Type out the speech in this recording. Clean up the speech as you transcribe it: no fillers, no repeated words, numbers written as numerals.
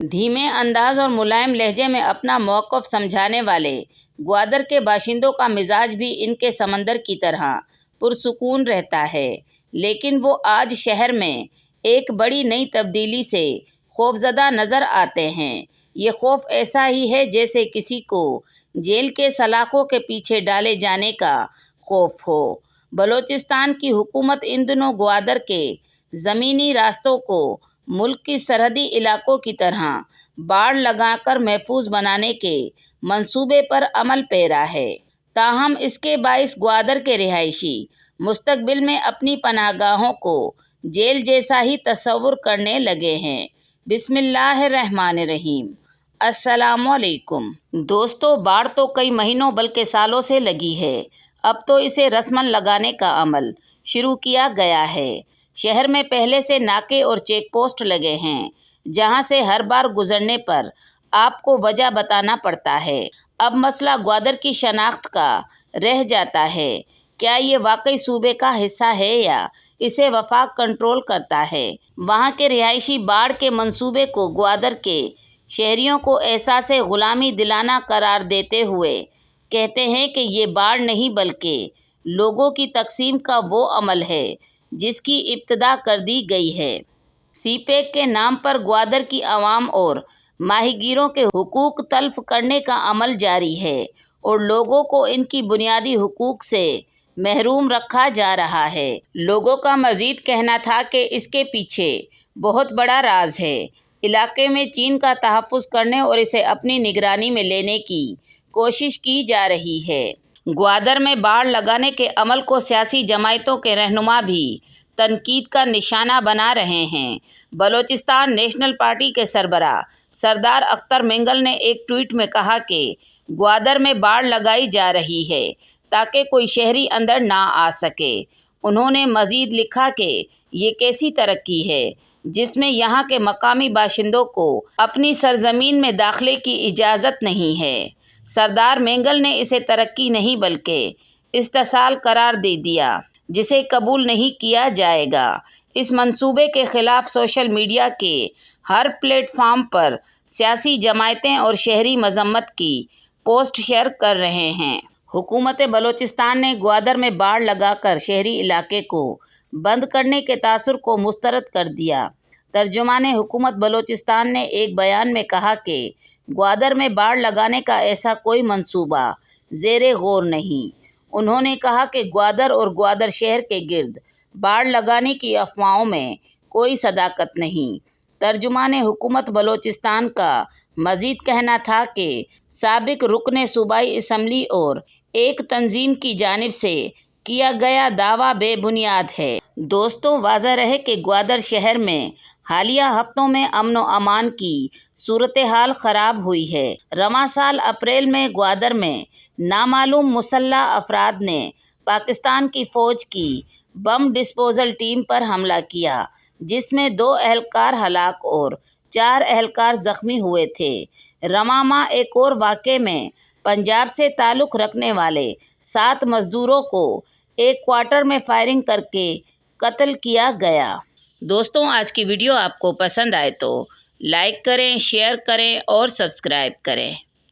دھیمے انداز اور ملائم لہجے میں اپنا موقف سمجھانے والے گوادر کے باشندوں کا مزاج بھی ان کے سمندر کی طرح پرسکون رہتا ہے، لیکن وہ آج شہر میں ایک بڑی نئی تبدیلی سے خوفزدہ نظر آتے ہیں۔ یہ خوف ایسا ہی ہے جیسے کسی کو جیل کے سلاخوں کے پیچھے ڈالے جانے کا خوف ہو۔ بلوچستان کی حکومت ان دنوں گوادر کے زمینی راستوں کو ملک کی سرحدی علاقوں کی طرح باڑ لگا کر محفوظ بنانے کے منصوبے پر عمل پیرا ہے۔ تاہم اس کے باعث گوادر کے رہائشی مستقبل میں اپنی پناہ گاہوں کو جیل جیسا ہی تصور کرنے لگے ہیں۔ بسم اللہ الرحمن الرحیم۔ السلام علیکم دوستو، باڑ تو کئی مہینوں بلکہ سالوں سے لگی ہے۔ اب تو اسے رسماً لگانے کا عمل شروع کیا گیا ہے۔ شہر میں پہلے سے ناکے اور چیک پوسٹ لگے ہیں، جہاں سے ہر بار گزرنے پر آپ کو وجہ بتانا پڑتا ہے۔ اب مسئلہ گوادر کی شناخت کا رہ جاتا ہے۔ کیا یہ واقعی صوبے کا حصہ ہے یا اسے وفاق کنٹرول کرتا ہے؟ وہاں کے رہائشی باڑ کے منصوبے کو گوادر کے شہریوں کو احساس غلامی دلانا قرار دیتے ہوئے کہتے ہیں کہ یہ باڑ نہیں بلکہ لوگوں کی تقسیم کا وہ عمل ہے جس کی ابتدا کر دی گئی ہے۔ سی پیک کے نام پر گوادر کی عوام اور ماہی گیروں کے حقوق تلف کرنے کا عمل جاری ہے اور لوگوں کو ان کی بنیادی حقوق سے محروم رکھا جا رہا ہے۔ لوگوں کا مزید کہنا تھا کہ اس کے پیچھے بہت بڑا راز ہے۔ علاقے میں چین کا تحفظ کرنے اور اسے اپنی نگرانی میں لینے کی کوشش کی جا رہی ہے۔ گوادر میں باڑ لگانے کے عمل کو سیاسی جماعتوں کے رہنما بھی تنقید کا نشانہ بنا رہے ہیں۔ بلوچستان نیشنل پارٹی کے سربراہ سردار اختر مینگل نے ایک ٹویٹ میں کہا کہ گوادر میں باڑ لگائی جا رہی ہے تاکہ کوئی شہری اندر نہ آ سکے۔ انہوں نے مزید لکھا کہ یہ کیسی ترقی ہے جس میں یہاں کے مقامی باشندوں کو اپنی سرزمین میں داخلے کی اجازت نہیں ہے۔ سردار مینگل نے اسے ترقی نہیں بلکہ استحصال قرار دے دیا، جسے قبول نہیں کیا جائے گا۔ اس منصوبے کے خلاف سوشل میڈیا کے ہر پلیٹ فارم پر سیاسی جماعتیں اور شہری مذمت کی پوسٹ شیئر کر رہے ہیں۔ حکومت بلوچستان نے گوادر میں باڑ لگا کر شہری علاقے کو بند کرنے کے تاثر کو مسترد کر دیا۔ ترجمان حکومت بلوچستان نے ایک بیان میں کہا کہ گوادر میں باڑ لگانے کا ایسا کوئی منصوبہ زیر غور نہیں۔ انہوں نے کہا کہ گوادر اور گوادر شہر کے گرد باڑ لگانے کی افواہوں میں کوئی صداقت نہیں۔ ترجمان حکومت بلوچستان کا مزید کہنا تھا کہ سابق رکن صوبائی اسمبلی اور ایک تنظیم کی جانب سے کیا گیا دعویٰ بے بنیاد ہے۔ دوستو، واضح رہے کہ گوادر شہر میں حالیہ ہفتوں میں امن و امان کی صورتحال خراب ہوئی ہے۔ رواں سال اپریل میں گوادر میں نامعلوم مسلح افراد نے پاکستان کی فوج کی بم ڈسپوزل ٹیم پر حملہ کیا، جس میں 2 اہلکار ہلاک اور 4 اہلکار زخمی ہوئے تھے۔ رواں ماہ ایک اور واقعے میں پنجاب سے تعلق رکھنے والے 7 مزدوروں کو ایک کوارٹر میں فائرنگ کر کے قتل کیا گیا۔ دوستوں، آج کی ویڈیو آپ کو پسند آئے تو لائک کریں، شیئر کریں اور سبسکرائب کریں۔